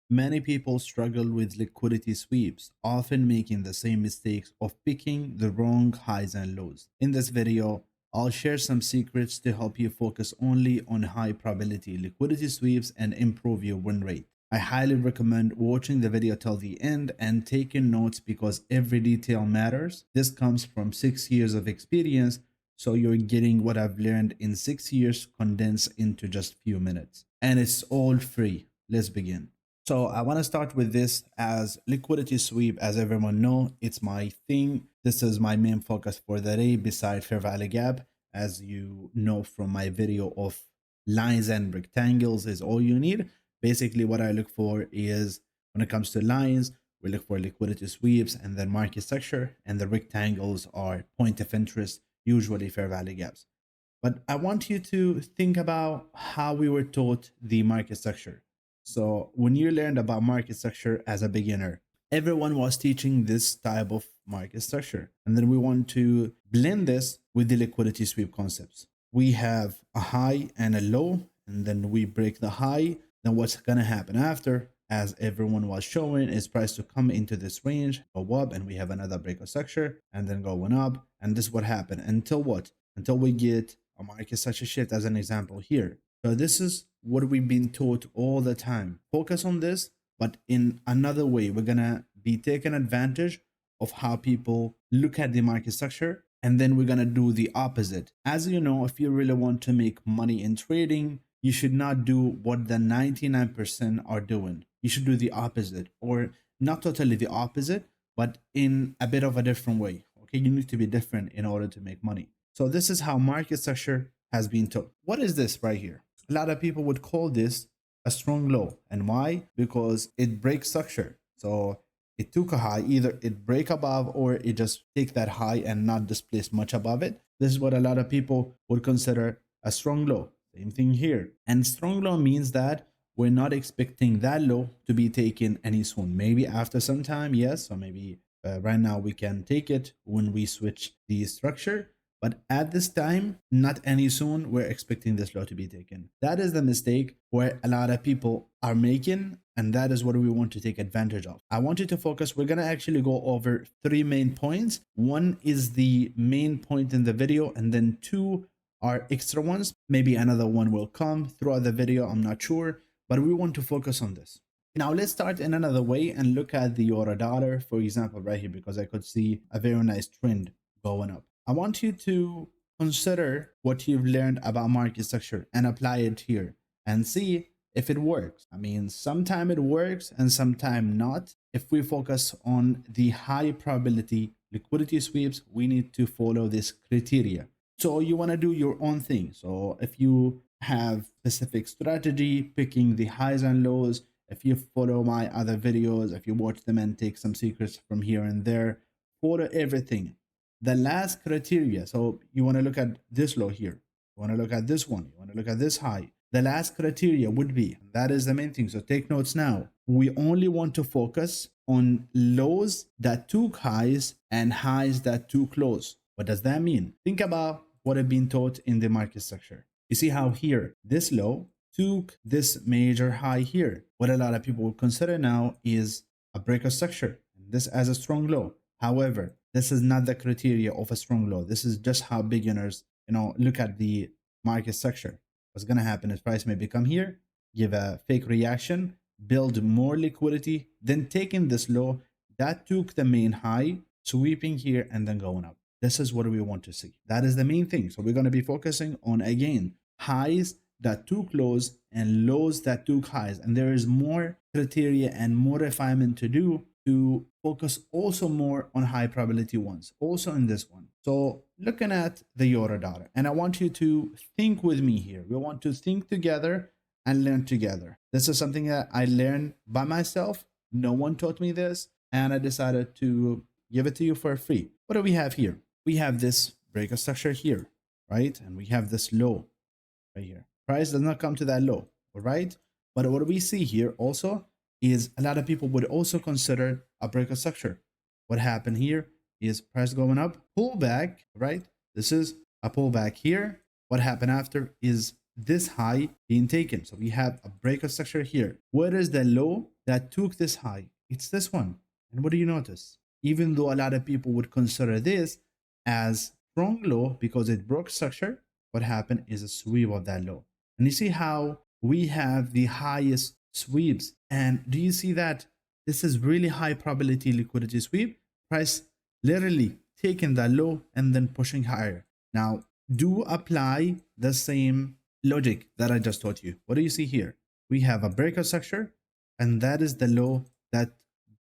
Many people struggle with liquidity sweeps, often making the same mistakes of picking the wrong highs and lows. In this video, I'll share some secrets to help you focus only on high probability liquidity sweeps and improve your win rate. I highly recommend watching the video till the end and taking notes because every detail matters. This comes from 6 years of experience, so you're getting what I've learned in 6 years condensed into just few minutes. And it's all free. Let's begin. So I want to start with this as liquidity sweep. As everyone know, it's my thing. This is my main focus for the day beside fair value gap. As you know from my video of lines and rectangles is all you need. Basically what I look for is when it comes to lines, we look for liquidity sweeps and then market structure, and the rectangles are point of interest, usually fair value gaps. But I want you to think about how we were taught the market structure. So when you learned about market structure as a beginner, everyone was teaching this type of market structure. And then we want to blend this with the liquidity sweep concepts. We have a high and a low, and then we break the high. Then what's going to happen after, as everyone was showing, is price to come into this range, go up, and we have another breakout structure, and then going up. And this is what happened until what? Until we get a market structure shift as an example here. So this is what we've been taught all the time. Focus on this, but in another way, we're going to be taking advantage of how people look at the market structure. And then we're going to do the opposite. As you know, if you really want to make money in trading, you should not do what the 99% are doing. You should do the opposite, or not totally the opposite, but in a bit of a different way. Okay, you need to be different in order to make money. So this is how market structure has been taught. What is this right here? A lot of people would call this a strong low. And why? Because it breaks structure. So it took a high, either it break above or it just take that high and not displace much above it. This is what a lot of people would consider a strong low. Same thing here. And strong low means that we're not expecting that low to be taken any soon. Maybe after some time, yes, or maybe right now we can take it when we switch the structure. But at this time, not any soon, we're expecting this low to be taken. That is the mistake where a lot of people are making, and that is what we want to take advantage of. I want you to focus. We're going to actually go over 3 main points. One is the main point in the video, and then 2 are extra ones. Maybe another one will come throughout the video, I'm not sure, but we want to focus on this. Now let's start in another way and look at the euro dollar, for example, right here, because I could see a very nice trend going up. I want you to consider what you've learned about market structure and apply it here and see if it works. I mean, sometime it works and sometime not. If we focus on the high probability liquidity sweeps, we need to follow this criteria. So you want to do your own thing. So if you have specific strategy, picking the highs and lows, if you follow my other videos, if you watch them and take some secrets from here and there, follow everything. The last criteria, so you want to look at this low here, you want to look at this one, you want to look at this high. The last criteria would be, that is the main thing, so take notes now. We only want to focus on lows that took highs and highs that took lows. What does that mean? Think about what I've been taught in the market structure. You see how here, this low took this major high here. What a lot of people would consider now is a breakout structure, and this as a strong low. However, this is not the criteria of a strong low. This is just how beginners, look at the market structure. What's going to happen is price may become here, give a fake reaction, build more liquidity, then taking this low that took the main high, sweeping here and then going up. This is what we want to see. That is the main thing. So we're going to be focusing on, again, highs that took lows and lows that took highs. And there is more criteria and more refinement to do to focus also more on high probability ones, also in this one. So looking at the euro dollar, and I want you to think with me here. We want to think together and learn together. This is something that I learned by myself. No one taught me this, and I decided to give it to you for free. What do we have here? We have this breakout structure here, right? And we have this low right here. Price does not come to that low, all right? But what we see here also is a lot of people would also consider a breakout structure. What happened here is price going up, pullback, right? This is a pullback here. What happened after is this high being taken. So we have a breakout structure here. Where is the low that took this high? It's this one. And what do you notice? Even though a lot of people would consider this as strong low because it broke structure, what happened is a sweep of that low. And you see how we have the highest sweeps. And do you see that this is really high probability liquidity sweep? Price literally taking that low and then pushing higher. Now, do apply the same logic that I just taught you. What do you see here? We have a breakout structure, and that is the low that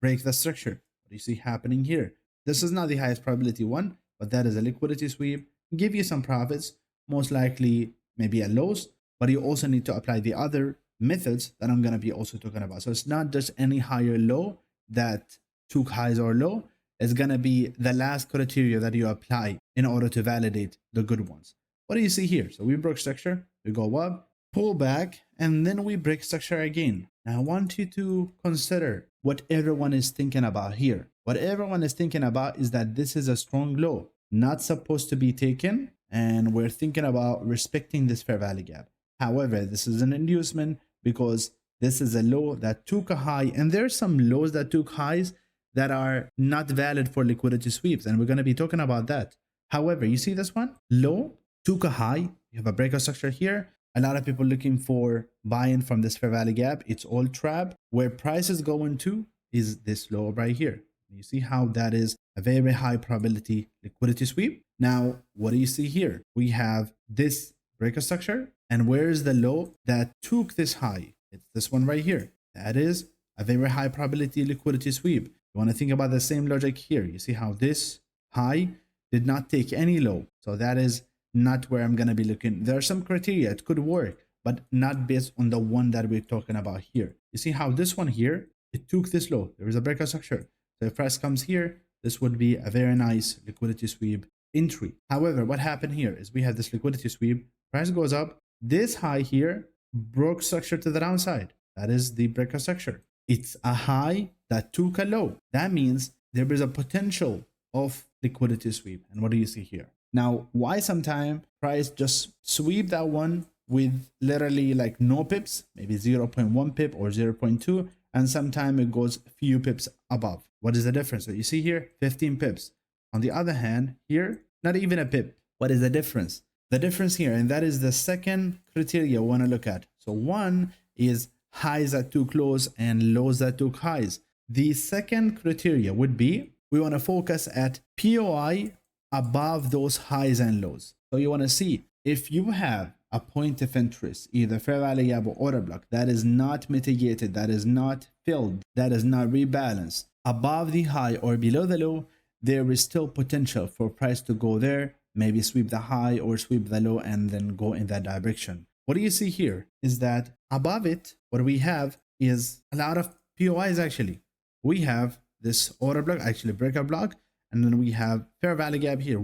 breaks the structure. What do you see happening here? This is not the highest probability one, but that is a liquidity sweep. Give you some profits, most likely maybe a loss, but you also need to apply the other methods that I'm going to be also talking about. So it's not just any higher low that took highs or low. It's going to be the last criteria that you apply in order to validate the good ones. What do you see here? So we broke structure, we go up, pull back, and then we break structure again. Now I want you to consider what everyone is thinking about here. What everyone is thinking about is that this is a strong low, not supposed to be taken, and we're thinking about respecting this fair value gap. However, this is an inducement because this is a low that took a high, and there's some lows that took highs that are not valid for liquidity sweeps, and we're going to be talking about that. However, you see this one? Low took a high. You have a breakout structure here. A lot of people looking for buy-in from this fair value gap. It's all trap. Where price is going to is this low right here. You see how that is a very high probability liquidity sweep. Now, what do you see here? We have this breakout structure, and where is the low that took this high? It's this one right here. That is a very high probability liquidity sweep. You want to think about the same logic here. You see how this high did not take any low. So that is not where I'm going to be looking. There are some criteria. It could work, but not based on the one that we're talking about here. You see how this one here, it took this low. There is a breakout structure. So if price comes here, this would be a very nice liquidity sweep entry. However, what happened here is we have this liquidity sweep. Price goes up. This high here broke structure to the downside. That is the breakout structure. It's a high that took a low. That means there is a potential of liquidity sweep. And what do you see here? Now, why sometimes price just sweep that one with literally like no pips, maybe 0.1 pip or 0.2, and sometimes it goes a few pips above. What is the difference? So you see here, 15 pips. On the other hand, here, not even a pip. What is the difference? The difference here, and that is the second criteria we want to look at. So one is highs that took lows and lows that took highs. The second criteria would be we want to focus at POI above those highs and lows. So you want to see if you have a point of interest, either fair value gap or order block, that is not mitigated, that is not filled, that is not rebalanced above the high or below the low, there is still potential for price to go there, maybe sweep the high or sweep the low and then go in that direction. What do you see here is that above it, what we have is a lot of POIs actually. We have this order block, actually breakout block, and then we have fair value gap here.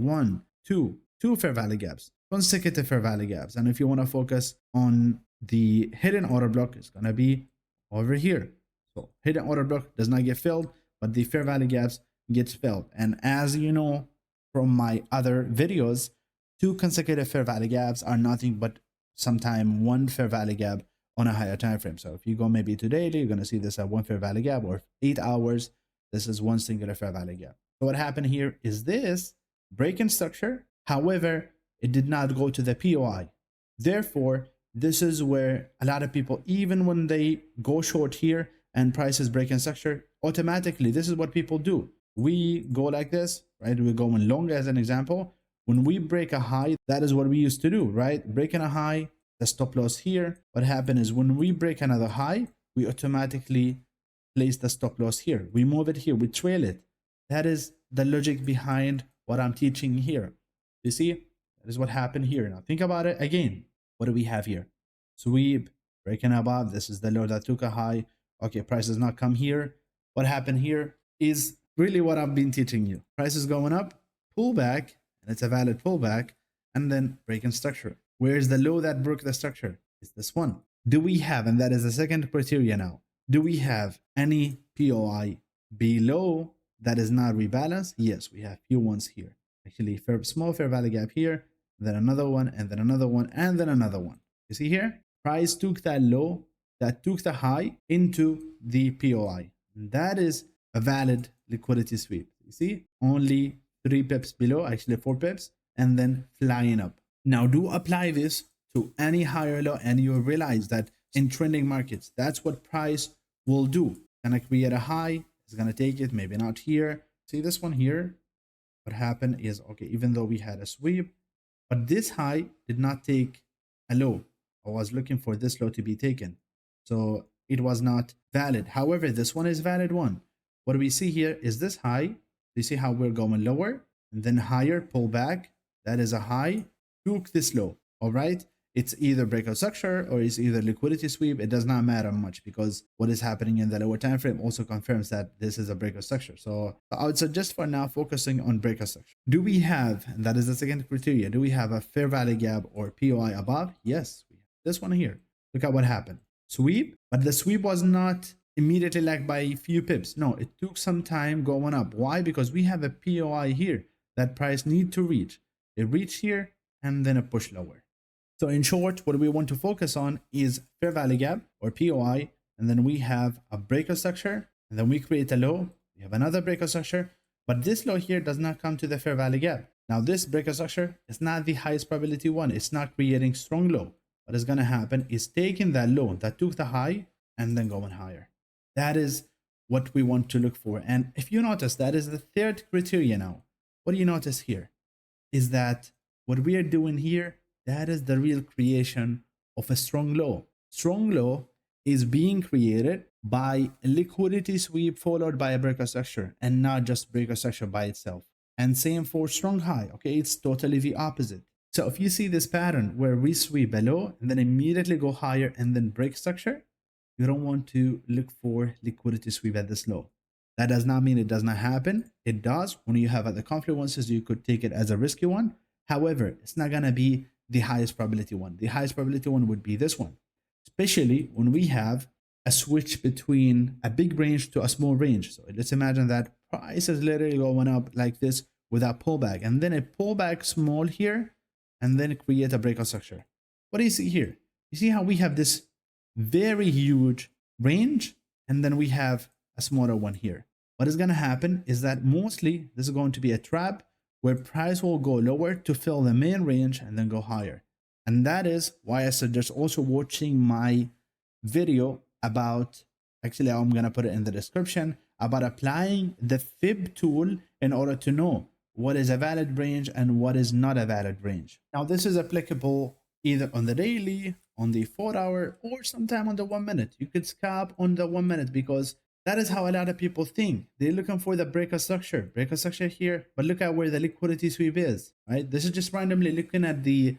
Two fair value gaps, consecutive fair value gaps. And if you want to focus on the hidden order block, it's going to be over here. So hidden order block does not get filled, but the fair value gaps gets filled. And as you know from my other videos, two consecutive fair value gaps are nothing but sometime one fair value gap on a higher time frame. So if you go maybe to daily, you're going to see this at one fair value gap, or 8 hours, this is one singular fair value gap. So what happened here is this break-in structure. However, it did not go to the POI. Therefore, this is where a lot of people, even when they go short here and prices break-in structure, automatically, this is what people do. We go like this, right? We're going long as an example. When we break a high, that is what we used to do, right? Breaking a high, the stop loss here. What happened is when we break another high, we automatically place the stop loss here. We move it here, we trail it. That is the logic behind what I'm teaching here. You see, that is what happened here. Now think about it again. What do we have here? Sweep, breaking above. This is the low that took a high. Okay, price does not come here. What happened here is really what I've been teaching you. Price is going up, pullback, and it's a valid pullback, and then break-in structure. Where is the low that broke the structure? It's this one. Do we have, and that is the second criteria now, do we have any POI below that is not rebalanced? Yes, we have few ones here. Actually, small fair value gap here, then another one, and then another one, and then another one. You see here, price took that low, that took the high into the POI. And that is a valid liquidity sweep. You see, only 3 pips below, actually 4 pips, and then flying up. Now do apply this to any higher low, and you'll realize that in trending markets, that's what price will do. Gonna create a high, it's gonna take it, maybe not here. See this one here? What happened is, okay, even though we had a sweep, but this high did not take a low. I was looking for this low to be taken. So it was not valid. However, this one is valid one. What we see here is this high. You see how we're going lower and then higher, pull back. That is a high, took this low. All right. It's either breakout structure or it's either liquidity sweep. It does not matter much because what is happening in the lower time frame also confirms that this is a breakout structure. So I would suggest for now focusing on breakout structure. Do we have, and that is the second criteria, do we have a fair value gap or POI above? Yes, we have this one here. Look at what happened. Sweep, but the sweep was not immediately like by a few pips. No, it took some time going up. Why? Because we have a POI here that price need to reach. It reached here and then a push lower. So in short, what we want to focus on is fair value gap or POI, and then we have a breakout structure, and then we create a low. We have another breakout structure, but this low here does not come to the fair value gap. Now this breakout structure is not the highest probability one. It's not creating strong low. What is going to happen is taking that low that took the high and then going higher. That is what we want to look for. And if you notice, that is the third criteria now. What do you notice here? Is that what we are doing here, that is the real creation of a strong low. Strong low is being created by a liquidity sweep followed by a breakout structure and not just breakout structure by itself. And same for strong high. Okay, it's totally the opposite. So if you see this pattern where we sweep below and then immediately go higher and then break structure, you don't want to look for liquidity sweep at this low. That does not mean it does not happen. It does. When you have other confluences, you could take it as a risky one. However, it's not going to be the highest probability one. The highest probability one would be this one, especially when we have a switch between a big range to a small range. So let's imagine that price is literally going up like this without pullback, and then a pullback small here, and then create a breakout structure. What do you see here? You see how we have this very huge range, and then we have a smaller one here. What is going to happen is that mostly this is going to be a trap where price will go lower to fill the main range and then go higher. And that is why I suggest also watching my video about, actually I'm going to put it in the description, about applying the fib tool in order to know what is a valid range and what is not a valid range. Now this is applicable either on the daily, on the 4 hour, or sometime on the 1 minute. You could scalp on the 1 minute because that is how a lot of people think. They're looking for the breakout structure here, but look at where the liquidity sweep is, right? This is just randomly looking at the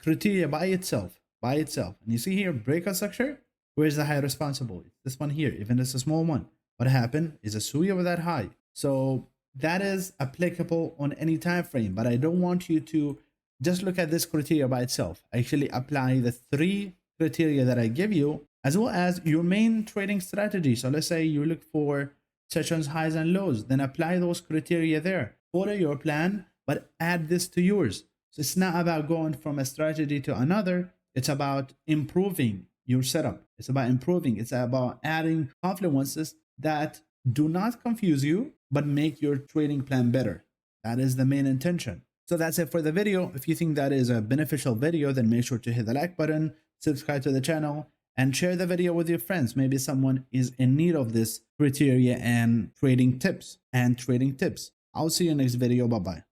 criteria by itself. And you see here, breakout structure, where's the high responsible? It's this one here, even if it's a small one. What happened is a sweep of that high. So that is applicable on any time frame, but I don't want you to just look at this criteria by itself. Actually apply the 3 criteria that I give you, as well as your main trading strategy. So let's say you look for sessions highs and lows, then apply those criteria there. Follow your plan, but add this to yours. So it's not about going from a strategy to another. It's about improving your setup. It's about improving. It's about adding confluences that do not confuse you, but make your trading plan better. That is the main intention. So that's it for the video. If you think that is a beneficial video, then make sure to hit the like button, subscribe to the channel, and share the video with your friends. Maybe someone is in need of this criteria and trading tips. I'll see you next video. Bye-bye.